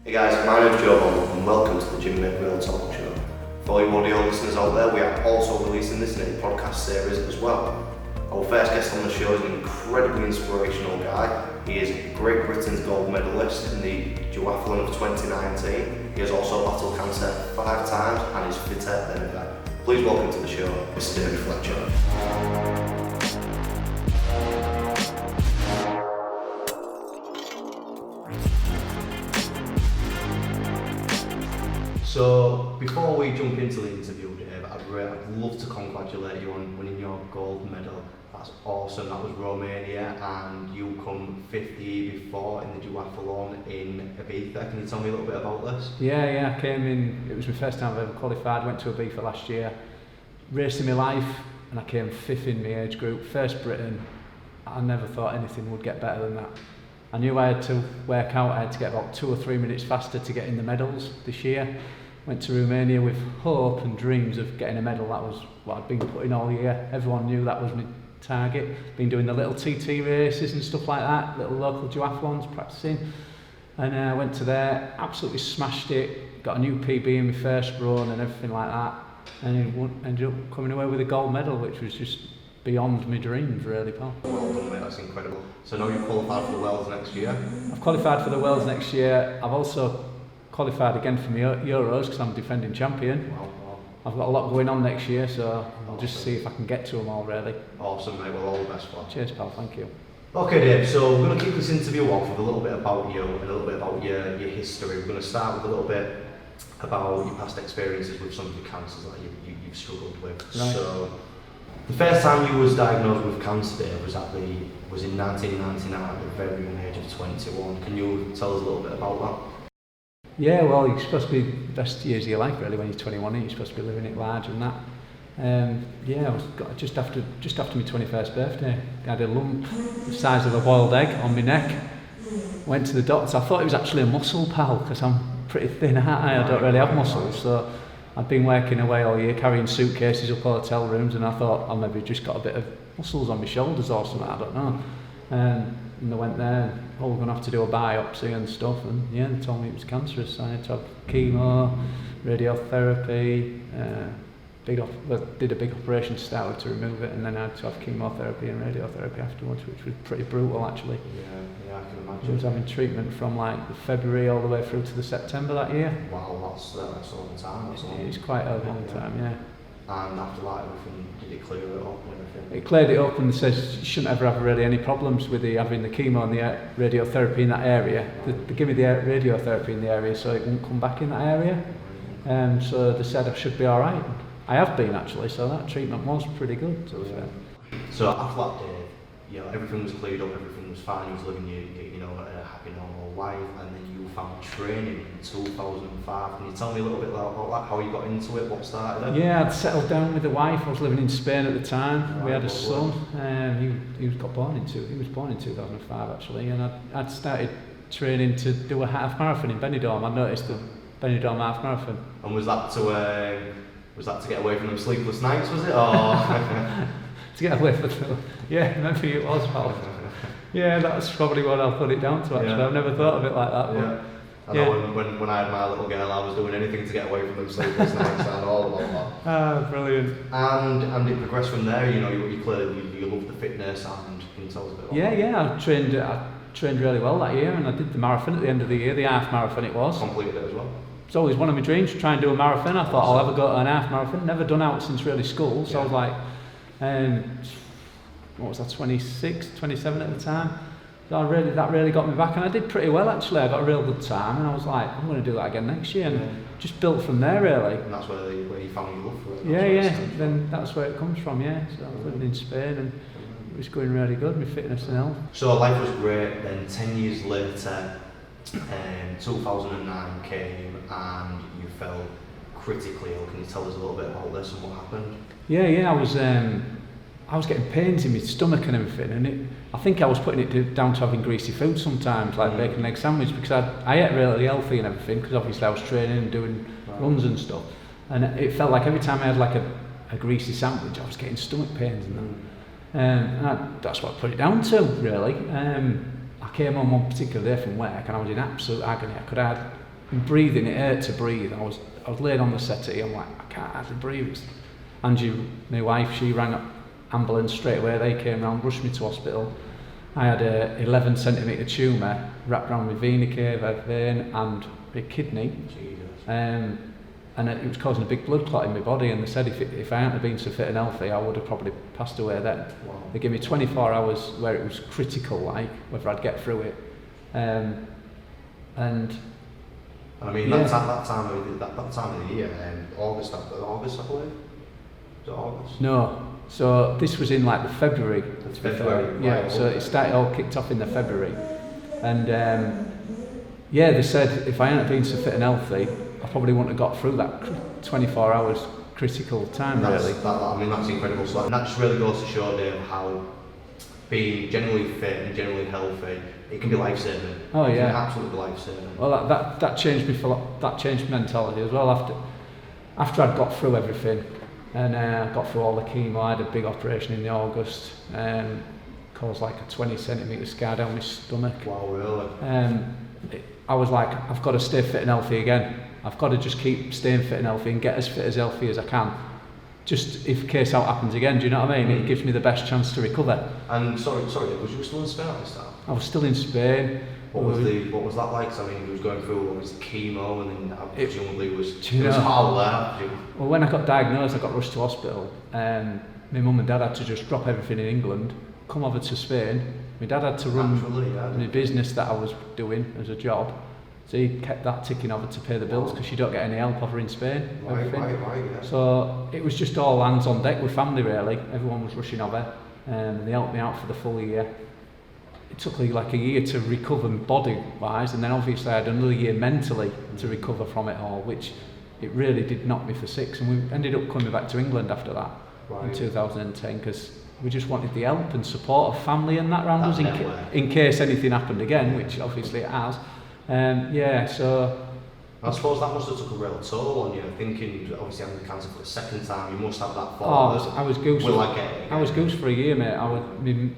Hey guys, my name's Joe and welcome to the Gym Made Real Talk Show. For all you audio listeners out there, we are also releasing this in a podcast series as well. Our first guest on the show is an incredibly inspirational guy. He is Great Britain's gold medalist in the duathlon of 2019. He has also battled cancer 5 times and is fitter than ever. Please welcome to the show, Mr. David Fletcher. So, before we jump into the interview, Dave, I'd love to congratulate you on winning your gold medal. That's awesome. That was Romania, and you come 5th the year before in the duathlon in Ibiza. Can you tell me a little bit about this? Yeah, I came in, it was my first time I've ever qualified, went to Ibiza last year, raced in my life, and I came 5th in my age group, first Britain. I never thought anything would get better than that. I knew I had to work out, I had to get about 2 or 3 minutes faster to get in the medals this year. Went to Romania with hope and dreams of getting a medal. That was what I'd been putting all year. Everyone knew that was my target. Been doing the little TT races and stuff like that, little local duathlons, practicing. And I went to there, absolutely smashed it, got a new PB in my first run and everything like that. And ended up coming away with a gold medal, which was just beyond my dreams, really, pal. Well done, mate, that's incredible. So now you've qualified for the Worlds next year? I've qualified for the Worlds next year. I've also qualified again for my Euros because I'm defending champion. Wow. I've got a lot going on next year, so I'll just see if I can get to them all, really. Awesome, mate. Well, all the best for it. Cheers, pal. Thank you. Okay, Dave, so we're going to kick this interview off with a little bit about you and a little bit about your history. We're going to start with a little bit about your past experiences with some of the cancers that you've struggled with. Right. So, the first time you was diagnosed with cancer, Dave, was in 1999 at the very young age of 21. Can you tell us a little bit about that? Yeah, well, you're supposed to be the best years of your life, really, when you're 21, and you're supposed to be living it large and that. I was just after my 21st birthday. I had a lump the size of a boiled egg on my neck. Went to the doctor. I thought it was actually a muscle, pal, because I'm pretty thin, aren't I? I don't really have muscles, so I'd been working away all year, carrying suitcases up hotel rooms, and I thought I maybe just got a bit of muscles on my shoulders or something, I don't know. And I went there, and we're going to have to do a biopsy and stuff, and yeah, they told me it was cancerous. So I had to have chemo, radiotherapy, did a big operation to start with to remove it, and then I had to have chemotherapy and radiotherapy afterwards, which was pretty brutal actually. Yeah, I can imagine. I was having treatment from like the February all the way through to the September that year. Wow, that's a long time. It's quite a long time, yeah. And after that, everything, did it clear it up and everything? It cleared it up and says you shouldn't ever have really any problems with having the chemo and the radiotherapy in that area. They give me the radiotherapy in the area so it won't come back in that area. So they said I should be alright. I have been actually, so that treatment was pretty good, to be fair. So after that day, everything was cleared up, everything was fine, you was living a happy normal life, and then you found training in 2005. Can you tell me a little bit about that, how you got into it, what started it? Yeah, I'd settled down with a wife. I was living in Spain at the time. Right, we had a son. He was born in 2005 actually, and I'd started training to do a half marathon in Benidorm. I noticed the Benidorm half marathon. And was that to get away from them sleepless nights, was it? Or to get away from them? Yeah, maybe it was, pal. Yeah, that's probably what I'll put it down to actually. I've never thought of it like that. Yeah. I know when I had my little girl, I was doing anything to get away from them sleepless nights and all about that. Ah, brilliant. And it progressed from there, you clearly you love the fitness, and can you tell us a bit about that? Yeah, I trained really well that year, and I did the marathon at the end of the year, the half marathon it was. Completed it as well. It's always one of my dreams to try and do a marathon. I thought I'll ever go to an half marathon. Never done out since really school, so I was like, what was that, 26, 27 at the time. So that really got me back, and I did pretty well actually. I got a real good time, and I was like, I'm going to do that again next year, and just built from there really. And that's where you found your love for it. Yeah. Then that's where it comes from. Yeah. So I was living in Spain, and it was going really good. My fitness and health. So life was great. Then 10 years later, 2009 came, and you fell critically ill. Can you tell us a little bit about this and what happened? Yeah. I was getting pains in my stomach and everything, and I think I was putting it down to having greasy food sometimes, like bacon and egg sandwich, because I ate really healthy and everything, because obviously I was training and doing runs and stuff, and it felt like every time I had like a greasy sandwich, I was getting stomach pains and that. And that's what I put it down to, really. I came home one particular day from work and I was in absolute agony. I could have and breathing, it hurt to breathe. I was laying on the settee, I'm like, I can't hardly breathe. Angie, my wife, she rang up ambulance straight away. They came round, rushed me to hospital. I had a 11 centimetre tumour wrapped around my vena cava, vein and my kidney. And it was causing a big blood clot in my body, and they said if I hadn't been so fit and healthy, I would have probably passed away then. Wow. They gave me 24 hours where it was critical, like, whether I'd get through it. And I mean, that time of the year, August, I believe. Was it August? No. So this was in like the February. February. Yeah. Right, So okay. it started all kicked off in the February, and they said if I hadn't been so fit and healthy, I probably wouldn't have got through that 24 hours critical time. Really. That's incredible. So that just really goes to show, Dave, how being generally fit and generally healthy, it can be life-saving. Oh yeah. It can absolutely be life-saving. Well, that changed me that changed mentality as well. After I'd got through everything, and got through all the chemo, I had a big operation in August, caused like a 20 centimetre scar down my stomach. Wow, really? I was like, I've got to stay fit and healthy again. I've got to just keep staying fit and healthy and get as fit as healthy as I can. Just in case that happens again, do you know what I mean? It gives me the best chance to recover. And sorry, was you still in Spain at this time? I was still in Spain. What was that like? I mean, he was going through what was the chemo, and then presumably it was hard there. Well, when I got diagnosed, I got rushed to hospital. My mum and dad had to just drop everything in England, come over to Spain. My dad had to run the business that I was doing as a job, so he kept that ticking over to pay the bills because you don't get any help over in Spain. Right, yeah. So it was just all hands on deck with family really. Everyone was rushing over, and they helped me out for the full year. It took me like a year to recover body-wise, and then obviously I had another year mentally to recover from it all, which it really did knock me for six. And we ended up coming back to England after that in 2010 because we just wanted the help and support of family and that around us in case anything happened again, which obviously it has. So I suppose that must have took a real toll on you, thinking obviously having the cancer for the second time. You must have that thought. I was goose. I was goose for a year, mate.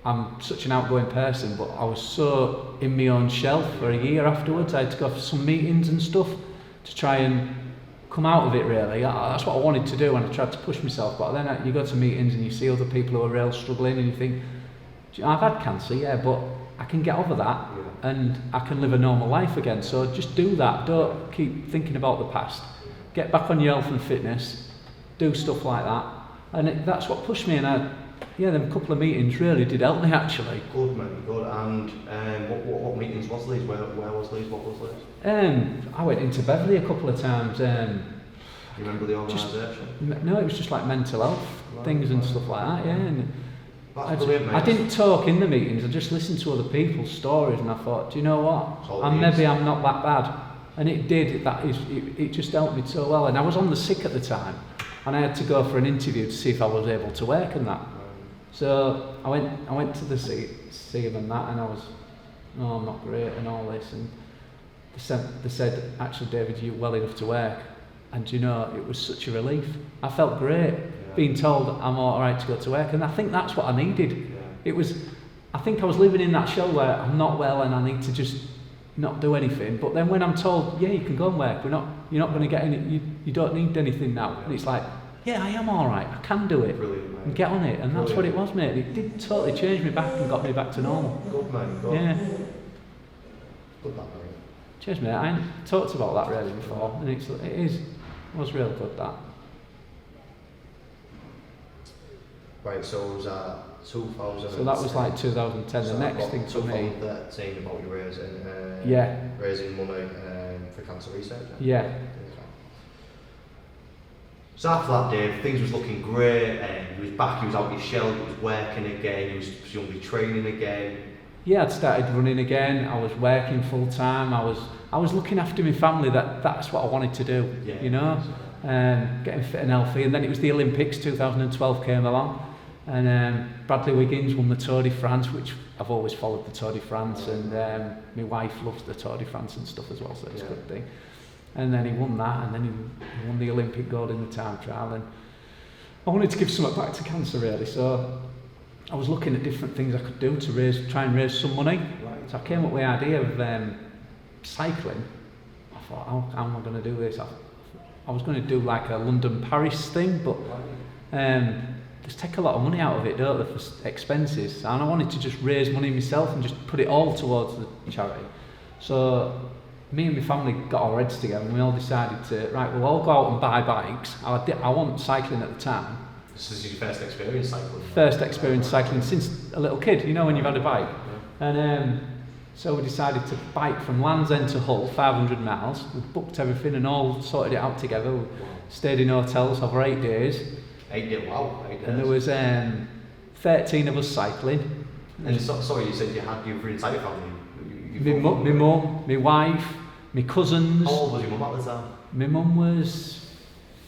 I'm such an outgoing person, but I was so in my own shell for a year afterwards. I had to go for some meetings and stuff to try and come out of it really. That's what I wanted to do, and I tried to push myself, but then you go to meetings and you see other people who are real struggling and you think, I've had cancer, yeah, but I can get over that and I can live a normal life again. So just do that. Don't keep thinking about the past. Get back on your health and fitness. Do stuff like that. And that's what pushed me, and them couple of meetings really did help me actually. Good, mate, good. And what meetings was these? Where was these? What was these? I went into Beverley a couple of times. You remember the organisation? No, it was just like mental health things and stuff like that, yeah. And that's brilliant, mate. I didn't talk in the meetings, I just listened to other people's stories, and I thought, do you know what? Maybe I'm not that bad. And it did, it just helped me so well. And I was on the sick at the time, and I had to go for an interview to see if I was able to work and that. So I went to the see him and that, and I was, I'm not great and all this, and they said, actually David, you're well enough to work. And you know, it was such a relief. I felt great being told I'm all right to go to work, and I think that's what I needed. I think I was living in that shell where I'm not well and I need to just not do anything. But then when I'm told, yeah, you can go and work, you're not going to get any, you don't need anything now. And it's like, yeah, I am all right. I can do it. Brilliant, and get on it. And that's what it was, mate. It did totally change me back and got me back to normal. Good, man. Good. Yeah. Good, that, mate. Cheers, mate. I hadn't talked about that really before, and it was real good, that. Right, so it was 2000. So that was like 2010. So the next thing for me. 2013 about you raising raising money for cancer research. Yeah. So after that, Dave, things was looking great. He was back. He was out of his shell. He was working again. He was presumably training again. Yeah, I'd started running again. I was working full time. I was looking after my family. That's what I wanted to do. Yeah. You know, getting fit and healthy. And then it was the Olympics. 2012 came along. And Bradley Wiggins won the Tour de France, which I've always followed the Tour de France, and my wife loves the Tour de France and stuff as well, so it's a good thing. And then he won that, and then he won the Olympic gold in the time trial, and I wanted to give something back to cancer really, so I was looking at different things I could do to try and raise some money. Right. So I came up with the idea of cycling thought, how am I going to do this? I was going to do like a London-Paris thing, but just take a lot of money out of it, don't they, for expenses. And I wanted to just raise money myself and just put it all towards the charity. So me and my family got our heads together and we all decided to, right, we'll all go out and buy bikes. I wasn't cycling at the time. This is your first experience cycling? First experience cycling since a little kid, you know, when you've had a bike. Yeah. And so we decided to bike from Land's End to Hull, 500 miles. We booked everything and all sorted it out together. We stayed in hotels over 8 days. 8 days, wow, 8 days. And there was 13 of us cycling. And sorry, you said you were entire family? My mum, my wife, my cousins. How old was your mum at the time? My mum was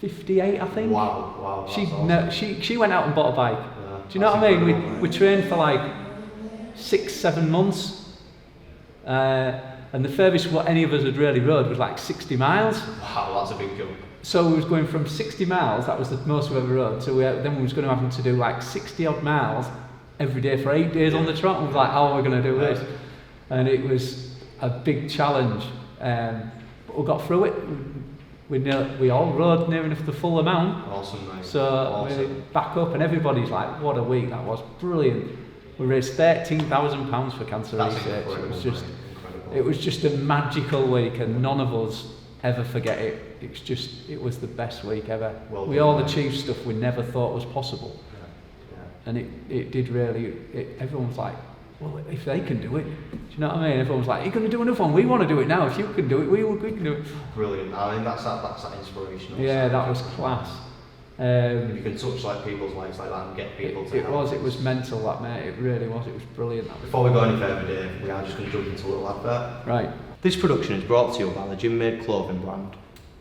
58, I think. Wow. She went out and bought a bike. Yeah, do you know what I mean? We trained for like 6-7 months, and the furthest what any of us had really rode was like 60 miles. Wow, that's a big jump. So we was going from 60 miles, that was the most we ever rode, so then we was going to have to do like 60 odd miles every day for 8 days on the trot. And we was like, how are we going to do this? And it was a big challenge, but we got through it. We all rode near enough the full amount. Awesome, mate. So we back up, and everybody's like, what a week that was, brilliant. We raised £13,000 for cancer research. It was just a magical week, and none of us ever forget it. It was the best week ever. We all achieved stuff we never thought was possible. And it did really, everyone was like, well, if they can do it, do you know what I mean? Everyone was like, you're going to do another one, we want to do it now, if you can do it, we can do it. Brilliant, I mean that's that inspirational. Yeah, that was class. If you can touch like people's lives like that and get people to help. It was mental, that, mate, it really was brilliant. Before we go any further, Dave, we are just going to jump into a little advert. Right. This production is brought to you by the gym-made clothing brand,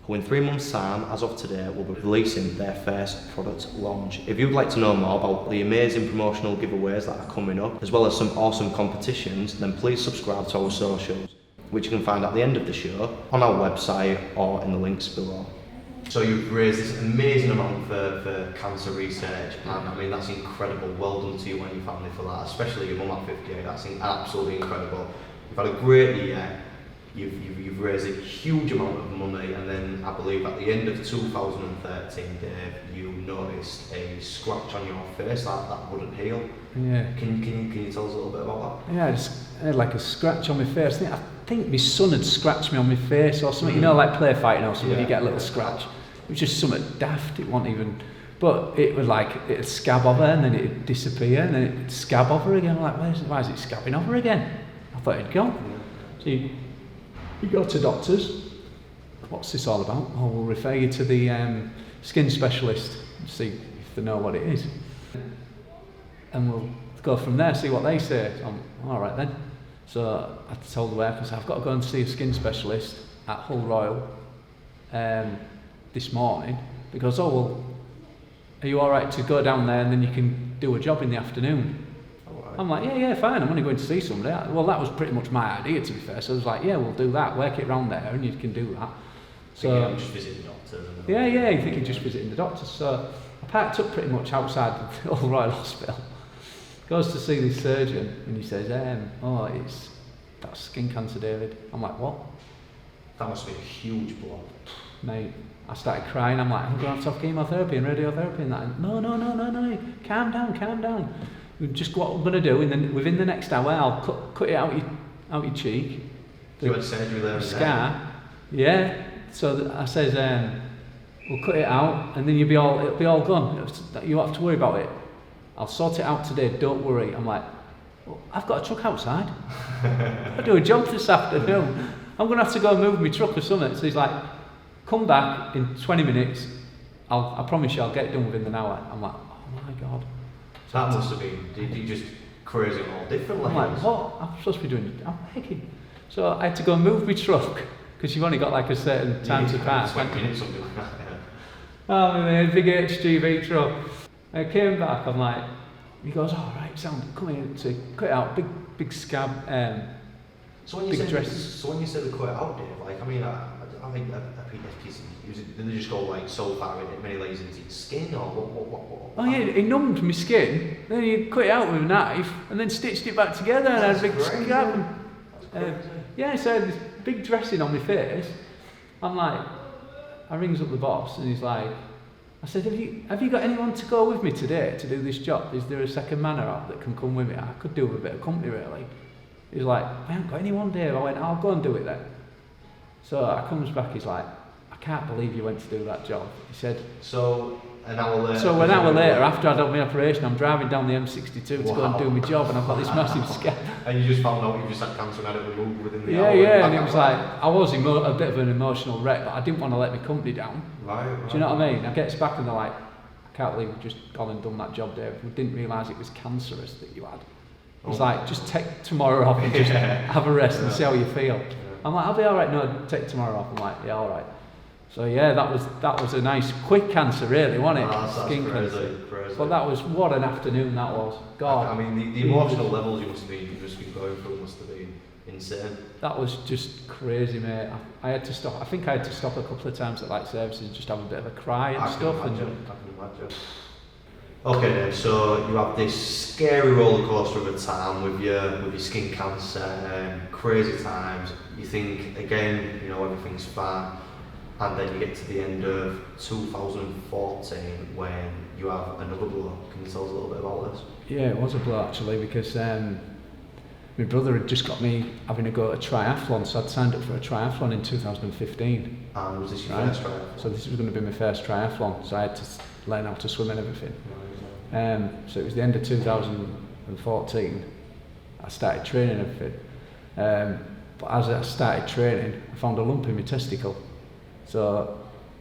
who in 3 months' time, as of today, will be releasing their first product launch. If you'd like to know more about the amazing promotional giveaways that are coming up, as well as some awesome competitions, then please subscribe to our socials, which you can find at the end of the show, on our website or in the links below. So you've raised this amazing amount for cancer research, and I mean that's incredible. Well done to you and your family for that, especially your mum at 58, that's absolutely incredible. You've had a great year. You've raised a huge amount of money, and then I believe at the end of 2013, Dave, you noticed a scratch on your face that wouldn't heal. Yeah. Can you tell us a little bit about that? Yeah, I had like a scratch on my face. I think my son had scratched me on my face or something. You know, like play fighting or something. You get a little scratch. It was just something daft. It wasn't even. But it was like it'd scab over and then it'd disappear and then it'd scab over again. I'm like, why is it scabbing over again? I thought it'd gone. So you go to doctors, what's this all about? Oh, we'll refer you to the skin specialist, see if they know what it is. And we'll go from there, see what they say. All right then. So I told the wife, I said, I've got to go and see a skin specialist at Hull Royal this morning, because, oh, well, are you all right to go down there and then you can do a job in the afternoon? I'm like, yeah, fine, I'm only going to see somebody. Well, that was pretty much my idea, to be fair. So I was like, yeah, we'll do that, work it round there and you can do that. So I'm just visiting the doctor. Yeah, you think you're just visiting the doctor. So I parked up pretty much outside the Hull Royal Hospital. Goes to see this surgeon and he says, that's skin cancer, David. I'm like, what? That must be a huge blow. Mate, I started crying. I'm like, I'm going to have chemotherapy and radiotherapy and that. And, no, calm down. Just what we're going to do, and then within the next hour, I'll cut it out your cheek. You had surgery there? Scar. Yeah. So I says, we'll cut it out, and then it'll be all gone. You don't have to worry about it. I'll sort it out today. Don't worry. I'm like, well, I've got a truck outside. I do a job this afternoon. I'm going to have to go and move my truck or something. So he's like, come back in 20 minutes. I promise you, I'll get it done within an hour. I'm like, oh my God. That must have been, did you just crazy on all different levels? I'm like, what? I'm supposed to be doing, I'm working. So I had to go and move my truck, because you've only got like a certain time to pass. 20 minutes, something like that, yeah. Oh man, big HGV truck. I came back, I'm like, he goes, all right, sound, come in to cut it out, big scab, so when you said to cut it out, Dave, like, I mean, I think a piece, did they just go like so far in it, many layers into your skin, or what? Oh yeah, it numbed my skin, then you cut it out with a knife, and then stitched it back together, and I had a big scab. Yeah, so I had this big dressing on my face, I'm like, I rings up the boss and he's like, I said, have you got anyone to go with me today to do this job? Is there a second man around that can come with me? I could do with a bit of company really. He's like, I haven't got anyone, Dave. I went, I'll go and do it then. So I comes back, he's like, I can't believe you went to do that job. He said, So an hour later. So an hour later, after I'd done my operation, I'm driving down the M62 to go and do my job, and I've got this massive scar. And you just found out you just had cancer and had it removed within the hour? Yeah, and it was like, I was a bit of an emotional wreck, but I didn't want to let my company down. Right. Do you know what I mean? I get back and they're like, I can't believe we've just gone and done that job, Dave. We didn't realise it was cancerous that you had. It's like, just take tomorrow off and just have a rest and see how you feel. I'm like, I'll be alright, no, take tomorrow off. I'm like, yeah, alright. So yeah, that was a nice quick cancer really, wasn't it? That's Skin crazy, cancer. crazy. But that was, what an afternoon that was. God. I mean, the emotional levels you must have been going through must have been insane. That was just crazy, mate. I had to stop. I think I had to stop a couple of times at like services and just have a bit of a cry and stuff. I can imagine. Okay, then. So you have this scary roller coaster of a time with your skin cancer, crazy times. You think again, everything's fine, and then you get to the end of 2014 when you have another blow. Can you tell us a little bit about this? Yeah, it was a blow actually because my brother had just got me having to go to a triathlon, so I'd signed up for a triathlon in 2015. And was this your first triathlon? So this was going to be my first triathlon, so I had to learn how to swim and everything. So it was the end of 2014. I started training and everything. But as I started training, I found a lump in my testicle. So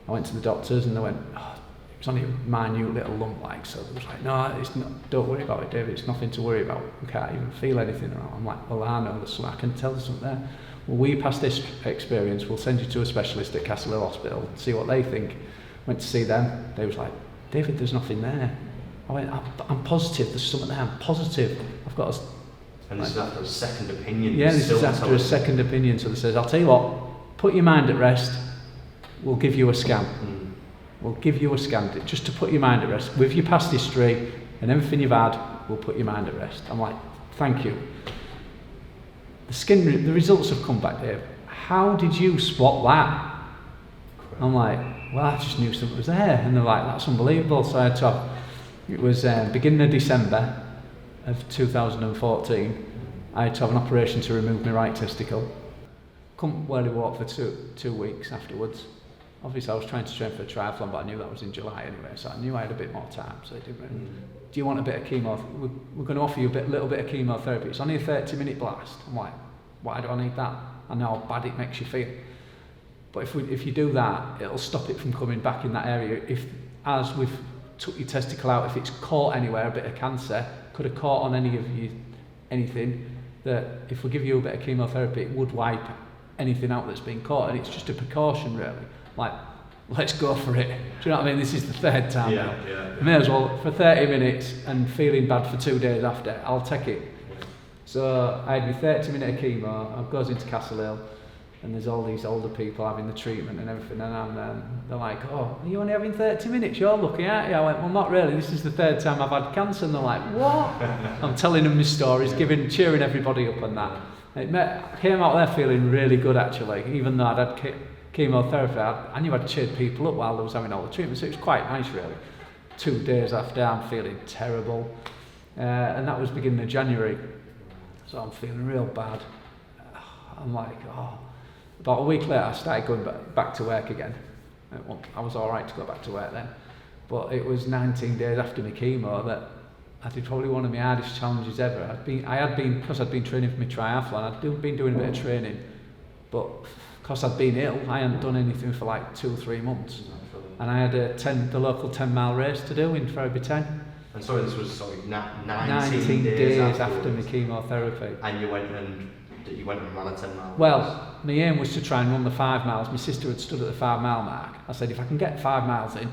I went to the doctors and they went, it was only a minute little lump so they was like, no, it's not, don't worry about it, David, it's nothing to worry about. We can't even feel anything around. I'm like, well, I know there's something, I can tell there's something there. Well, we passed this experience, we'll send you to a specialist at Castle Hill Hospital, see what they think. Went to see them, they was like, David, there's nothing there. I went, I'm positive, there's something there, I'm positive. I've got a... And this is after a second opinion? Yeah, this is after a second opinion. So they says, I'll tell you what, put your mind at rest, we'll give you a scan. We'll give you a scan, just to put your mind at rest. With your past history and everything you've had, we'll put your mind at rest. I'm like, thank you. The results have come back, Dave. How did you spot that? I'm like, well, I just knew something was there. And they're like, that's unbelievable. So I had to have, it was beginning of December of 2014. I had to have an operation to remove my right testicle. Couldn't barely walk for two weeks afterwards. Obviously, I was trying to train for a triathlon, but I knew that was in July anyway, so I knew I had a bit more time. So I didn't really. Do you want a bit of chemo? We're going to offer you a little bit of chemotherapy. It's only a 30-minute blast. I'm like, why do I need that? I know how bad it makes you feel. But if you do that, it'll stop it from coming back in that area. As we've took your testicle out, if it's caught anywhere, a bit of cancer, could have caught on anything, that if we give you a bit of chemotherapy, it would wipe anything out that's been caught, and it's just a precaution really. Like, let's go for it. Do you know what I mean? This is the third time now. May as well, for 30 minutes and feeling bad for 2 days after, I'll take it. So I had my 30-minute chemo, I goes into Castle Hill, and there's all these older people having the treatment and everything, and they're like, oh, are you only having 30 minutes? You're lucky, aren't you? I went, well, not really, this is the third time I've had cancer. And they're like, what? I'm telling them my stories, cheering everybody up on that. I came out there feeling really good actually, even though I'd had chemotherapy. I knew I'd cheered people up while I was having all the treatment, so it was quite nice really. 2 days after, I'm feeling terrible, and that was beginning of January, so I'm feeling real bad. I'm like, About a week later I started going back to work again. I was alright to go back to work then, but it was 19 days after my chemo that I did probably one of my hardest challenges ever. Because I'd been training for my triathlon, I'd been doing a bit of training, but because I'd been ill, I hadn't done anything for like 2 or 3 months. And I had the local 10-mile race to do in Ferriby 10. And sorry, this was 19 days after my chemotherapy. And you went and ran a 10 mile? Well, my aim was to try and run the 5 miles. My sister had stood at the 5 mile mark. I said, if I can get 5 miles in,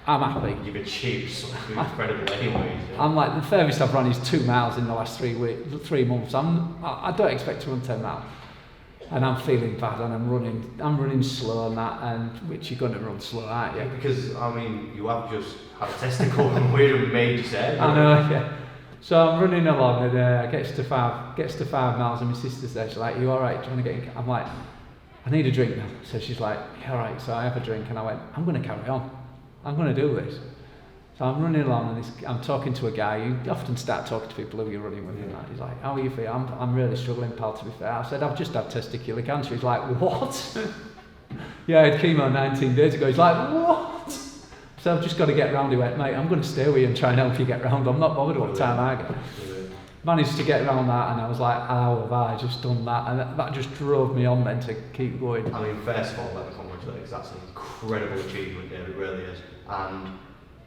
I'm happy. You've achieved something incredible anyways. Yeah. I'm like, the furthest I've run is 2 miles in the last 3 months. I don't expect to run 10 miles. And I'm feeling bad, and I'm running slow and that, and which you're going to run slow, aren't you? Yeah, because I mean, you have just had a testicle and weird made you say. I know, yeah. So I'm running along, and gets to 5 miles, and my sister's there. She's like, "You all right? Do you want to get in?" I'm like, I need a drink now. So she's like, yeah, all right. So I have a drink and I went, I'm going to carry on. I'm going to do this. So I'm running along and I'm talking to a guy. You often start talking to people who you're running with. And he's like, how are you feeling? I'm really struggling, pal, to be fair. I said, I've just had testicular cancer. He's like, what? Yeah, I had chemo 19 days ago. He's like, what? So I've just got to get round. He went, mate, I'm going to stay with you and try and help you get round. I'm not bothered what time I get. Managed to get around that and I was like, how have I just done that? And that just drove me on then to keep going. I mean, first of all, let me congratulate, that's an incredible achievement, David, it really is. And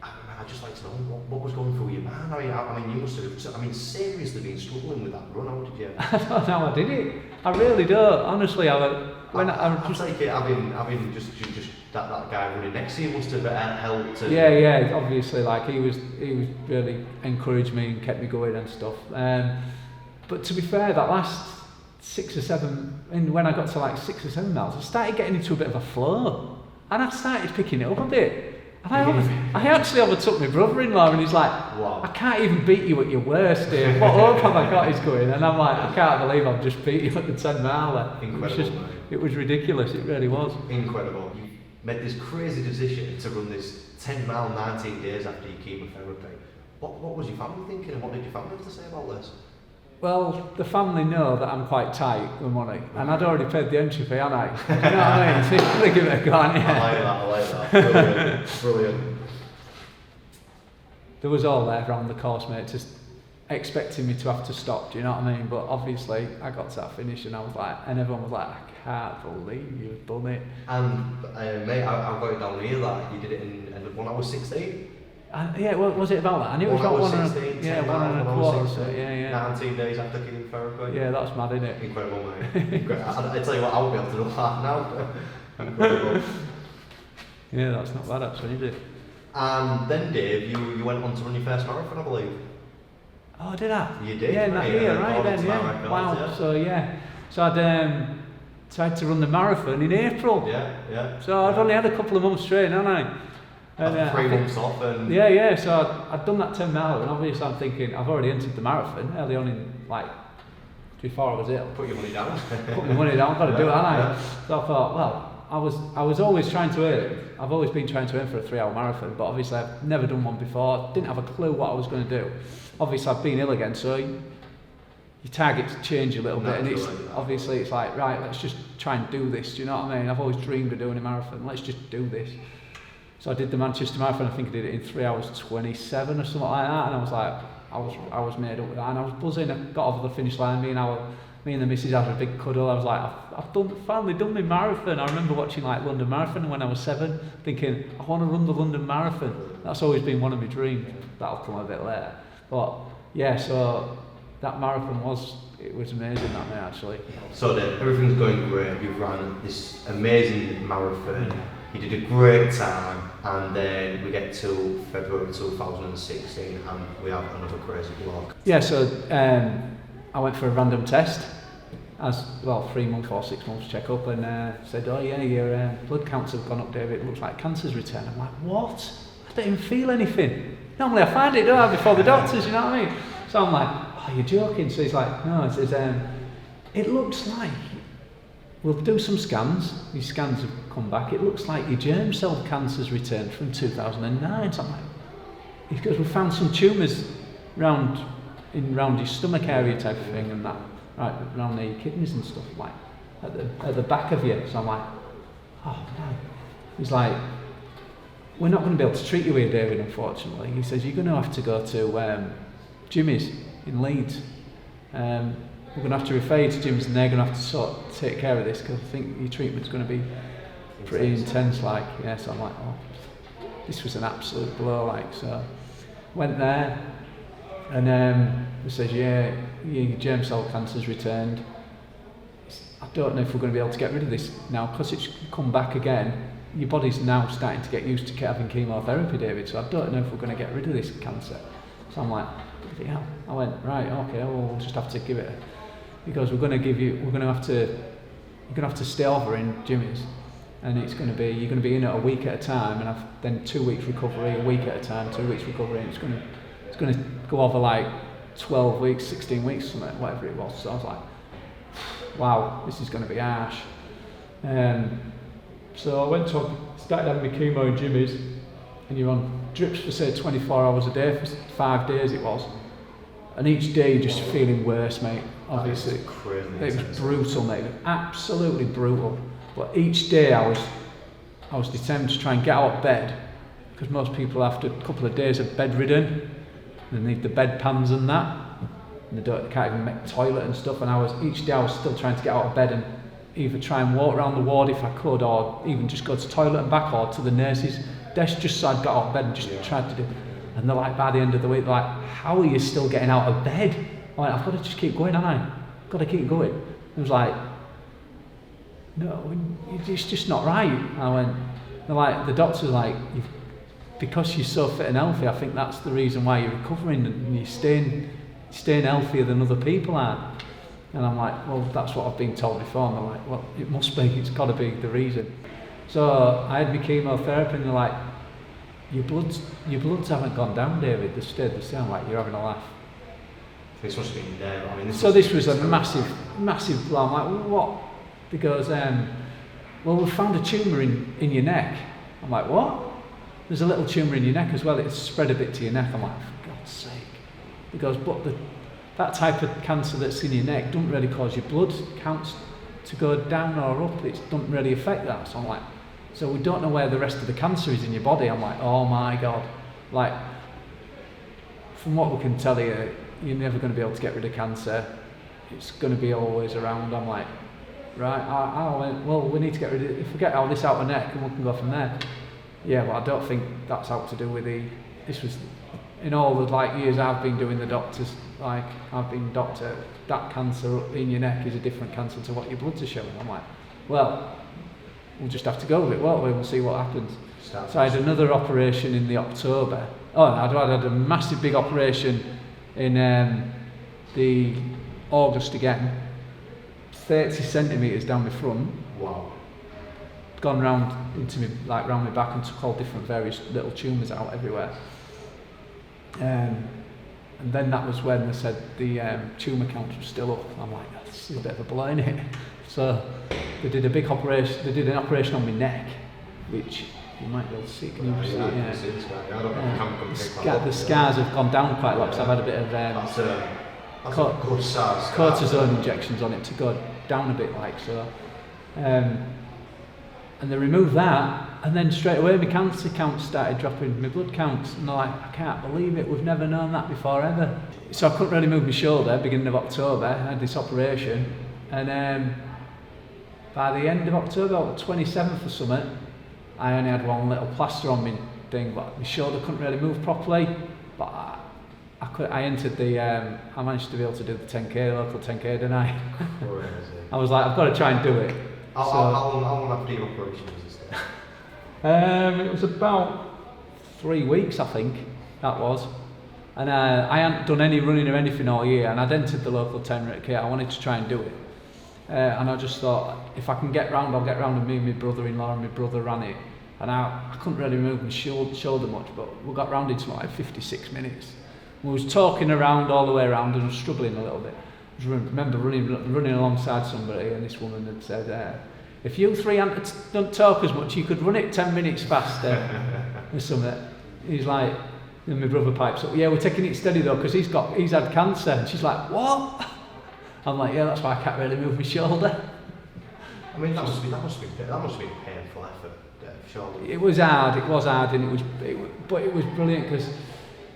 I'd just like to know what was going through your mind. I mean, you must have, seriously been struggling with that run. How did you? I don't know how I did it. I really don't. Honestly, I take it having just that guy running next to you must have helped. Yeah. Obviously, like he was really encouraged me and kept me going and stuff. But to be fair, that last 6 or 7, and when I got to like 6 or 7 miles, I started getting into a bit of a flow, and I started picking it up a bit. And I actually overtook my brother-in-law and he's like, wow. I can't even beat you at your worst, Dave. What hope have I got? He's going. And I'm like, I can't believe I've just beat you at the 10 mile. Incredible, it was ridiculous, it really was. Incredible. You made this crazy decision to run this 10 mile 19 days after your chemotherapy. What was your family thinking and what did your family have to say about this? Well, the family know that I'm quite tight with money, and I'd already paid the entry fee, hadn't I? You know what I mean? So you've got to give it a go, haven't you? I like that. Brilliant. There was all there around the course, mate, just expecting me to have to stop, do you know what I mean? But obviously, I got to that finish and I was like, and everyone was like, I can't believe you've done it. And mate, I've got it down here that you did it in 1 hour 16. Yeah, was it about that? I knew it was about 1 and a quarter. So, yeah. 19 days after chemotherapy. Yeah, that's mad, isn't it? Incredible, mate. I tell you what, I won't be able to do that now. Incredible. Yeah, that's not bad actually, is it? And then, Dave, you went on to run your first marathon, I believe. Oh, did I? You did. Yeah, that year, right then. Yeah. Records, wow. Yeah. So I'd tried to run the marathon in April. Yeah. So I'd only had a couple of months training, hadn't I? And 3 months off and... Yeah, so I'd done that 10 mile and obviously I'm thinking, I've already entered the marathon early on in, like, before I was ill. Put your money down. Put my money down, I've got to do it, haven't I? So I thought, well, I was always trying to aim, I've always been trying to aim for a 3-hour marathon, but obviously I've never done one before, didn't have a clue what I was going to do. Obviously I've been ill again, so your targets change a little bit, and it's obviously it's like, right, let's just try and do this, do you know what I mean? I've always dreamed of doing a marathon, let's just do this. So I did the Manchester Marathon, I think I did it in 3 hours 27 or something like that, and I was like, I was made up with that, and I was buzzing. I got over the finish line, me and the missus had a big cuddle. I was like, I've finally done my marathon. I remember watching like London Marathon when I was 7, thinking, I want to run the London Marathon. That's always been one of my dreams. That'll come a bit later. But yeah, so that marathon was amazing that day actually. So then everything's going great, you've run this amazing marathon, you did a great time, and then we get to February 2016 and we have another crazy vlog. Yeah, so I went for a random test, as well 3 months or 6 months check up, and said, oh yeah, your blood counts have gone up, David, it looks like cancer's returned. I'm like, what? I don't even feel anything. Normally I find it, don't I, before the doctors, you know what I mean? So I'm like, oh, you're joking? So he's like, no, it says, it looks like, we'll do some scans, these scans have come back, it looks like your germ cell cancer's returned from 2009. So I'm like, he goes, we found some tumours round your stomach area type of thing and that, right, around the kidneys and stuff, like, at the back of you. So I'm like, oh man. He's like, we're not going to be able to treat you here, David, unfortunately. He says, you're going to have to go to Jimmy's in Leeds. We're going to have to refer you to Jimmy's and they're going to have to take care of this because I think your treatment's going to be pretty intense, like, yeah. So I'm like, oh, this was an absolute blow, like. So went there and he says, yeah, your germ cell cancer's returned. I don't know if we're going to be able to get rid of this now because it's come back again. Your body's now starting to get used to having chemotherapy, David, so I don't know if we're going to get rid of this cancer. So I'm like, bloody hell. I went, right, okay, well, we'll just have to give it a... He goes, you're going to have to stay over in Jimmy's, and you're going to be in it a week at a time, and then 2 weeks recovery, a week at a time, 2 weeks recovery, and it's going to go over like 12 weeks, 16 weeks, something, whatever it was. So I was like, wow, this is going to be harsh. So I started having my chemo in Jimmy's, and you're on drips for say 24 hours a day for 5 days it was, and each day you're just feeling worse, mate. Obviously, crazy. It was brutal, mate. Absolutely brutal. But each day I was determined to try and get out of bed, because most people after a couple of days are bedridden, they need the bedpans and that, and they can't even make toilet and stuff. And each day I was still trying to get out of bed and either try and walk around the ward if I could, or even just go to the toilet and back, or to the nurse's desk just so I'd got out of bed and just tried to do. And they're like, by the end of the week, they're like, how are you still getting out of bed? I went, I've got to just keep going, haven't I? I've got to keep going. It was like, no, it's just not right. I went, they're like, the doctor's like, because you're so fit and healthy, I think that's the reason why you're recovering and you're staying healthier than other people are. And I'm like, well, that's what I've been told before. And they're like, well, it must be, it's got to be the reason. So I had my chemotherapy, and they're like, your bloods haven't gone down, David. They stayed the same. Like, you're having a laugh. This must have been there. I mean, this was a massive blow. I'm like, well, what? He goes, well, we found a tumour in your neck. I'm like, what? There's a little tumour in your neck as well. It's spread a bit to your neck. I'm like, for God's sake. He goes, but that type of cancer that's in your neck doesn't really cause your blood counts to go down or up. It doesn't really affect that. So I'm like, so we don't know where the rest of the cancer is in your body. I'm like, oh my God. Like, from what we can tell you, you're never going to be able to get rid of cancer. It's going to be always around. I'm like, right, I went, well, we need to get rid of it. If we get all this out of the neck, and we can go from there. Yeah, but I don't think that's out to do with this was, in all the years I've been doing the doctors, I've been doctor, that cancer in your neck is a different cancer to what your bloods are showing. I'm like, well, we'll just have to go with it, won't we? We'll see what happens. So I had another operation in the October. Oh, I had a massive big operation in the August again, 30 centimetres down my front. Wow. Gone round into me, round my back, and took all different various little tumours out everywhere. And then that was when they said the tumour count was still up. I'm like, this is a bit of a blow, isn't it? So they did a big operation. They did an operation on my neck, which you might be able to see. Can you see it? Yeah. The scars have gone down quite a lot, because I've had a bit of cortisone injections on it to go down a bit, so. And they removed that, and then straight away my cancer counts started dropping, my blood counts, and they're like, I can't believe it, we've never known that before ever. So I couldn't really move my shoulder, beginning of October. I had this operation, and by the end of October, or the 27th or something, I only had one little plaster on my thing, but my shoulder couldn't really move properly. But I entered I managed to be able to do the 10k, local 10k, didn't I? I was like, I've got to try and do it. How long after your operation was this? It was about 3 weeks, I think, that was. And I hadn't done any running or anything all year, and I'd entered the local 10k. I wanted to try and do it. And I just thought, if I can get round, I'll get round. And me and my brother-in-law and my brother ran it. And I couldn't really move my shoulder much, but we got round in something like 56 minutes. We was talking around all the way around, and I was struggling a little bit. I remember running alongside somebody, and this woman had said, if you three don't talk as much, you could run it 10 minutes faster. Or something. He's like, and my brother pipes up, yeah, we're taking it steady though, because he's had cancer. And she's like, what? I'm like, yeah, that's why I can't really move my shoulder. I mean, that must be a painful effort, surely. It was hard, and but it was brilliant, because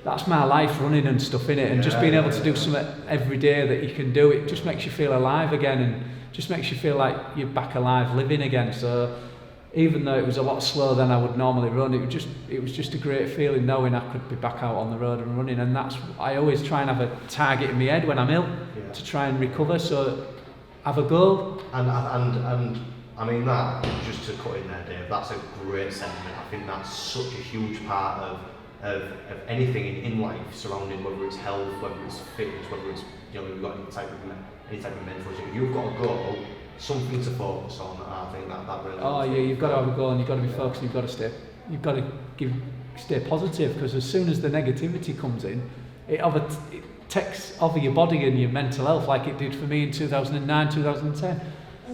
that's my life, running and stuff, innit? And just being able to do something every day that you can do, it just makes you feel alive again, and just makes you feel like you're back alive, living again. So even though it was a lot slower than I would normally run, it was just a great feeling knowing I could be back out on the road and running. And I always try and have a target in my head when I'm ill, to try and recover. So have a goal. And I mean, that, just to cut in there, Dave, that's a great sentiment. I think that's such a huge part of anything in life surrounding, whether it's health, whether it's fitness, whether it's, you've got any type of mental issue. You've got a goal, something to focus on. I think that really. Oh yeah, you've got to have a goal, and you've got to be focused. You've got to stay positive, because as soon as the negativity comes in, it takes over your body and your mental health, like it did for me in 2009, 2010.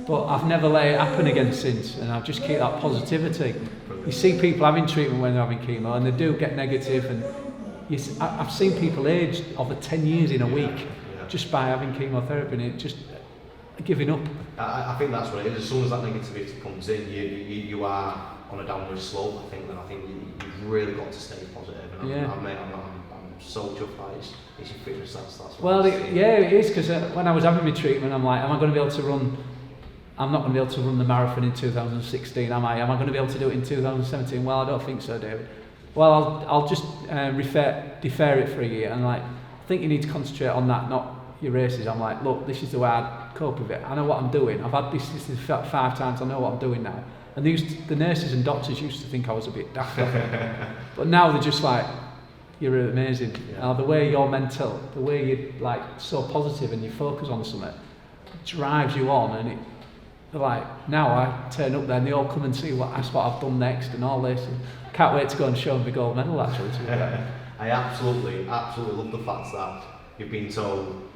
But I've never let it happen again since, and I'll just keep that positivity. You see people having treatment when they're having chemo, and they do get negative, and I've seen people age over 10 years in a week just by having chemotherapy, and it just giving up. I think that's what it is. As soon as that negativity comes in, you are on a downward slope. I think you've really got to stay positive. And I'm so chuffed that it's your fitness. That's well, it is, because when I was having my treatment, I'm like, am I going to be able to run? I'm not going to be able to run the marathon in 2016, am I? Am I going to be able to do it in 2017? Well, I don't think so, David. Well, I'll just defer it for a year, and like, I think you need to concentrate on that, not your races. I'm like, look, this is the way I cope with it. I know what I'm doing. I've had this 5 times. I know what I'm doing now. And the nurses and doctors used to think I was a bit daft, but now they're just like, you're amazing. The way you're mental, the way you're like so positive and you focus on something, drives you on, and like, now I turn up there and they all come and see that's what I've done next and all this, and can't wait to go and show them the gold medal actually. I absolutely love the fact that you've been told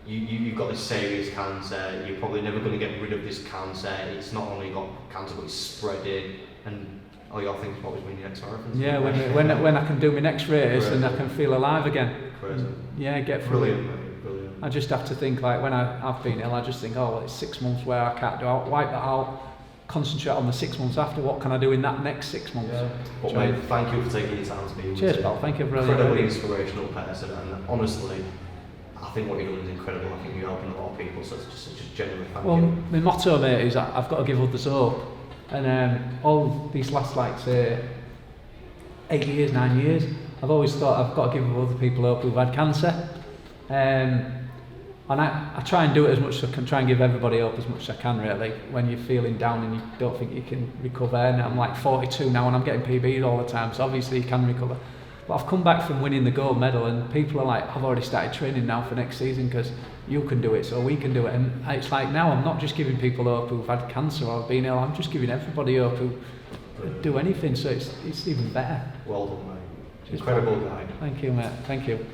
you've got this serious cancer, you're probably never going to get rid of this cancer, it's not only got cancer but it's spreading, and all you're thinking about is winning your next marathon. Yeah, when I can do my next race and I can feel alive again. Crazy. Yeah, get through it. Brilliant. I just have to think, like, when I've been ill, I just think, oh, well, it's 6 months where I can't do it. I'll wipe that out, concentrate on the 6 months after. What can I do in that next 6 months? Yeah. But mate, thank you for taking your time to be with us. Cheers, pal. Thank you for really incredibly inspirational person, and honestly, I think what you're doing is incredible. I think you're helping a lot of people, so it's just genuinely thank you. Well, my motto, mate, is that I've got to give others hope. And all these last, like, say, 8 years, 9 years, I've always thought I've got to give other people hope who've had cancer. And I try and do it as much as I can, try and give everybody hope as much as I can, really, when you're feeling down and you don't think you can recover. And I'm like 42 now and I'm getting PBs all the time, so obviously you can recover. But I've come back from winning the gold medal and people are like, I've already started training now for next season because you can do it, so we can do it. And it's like, now I'm not just giving people hope who've had cancer or been ill, I'm just giving everybody hope who do anything, so it's even better. Well done, mate. Incredible guy. Thank you, mate. Thank you.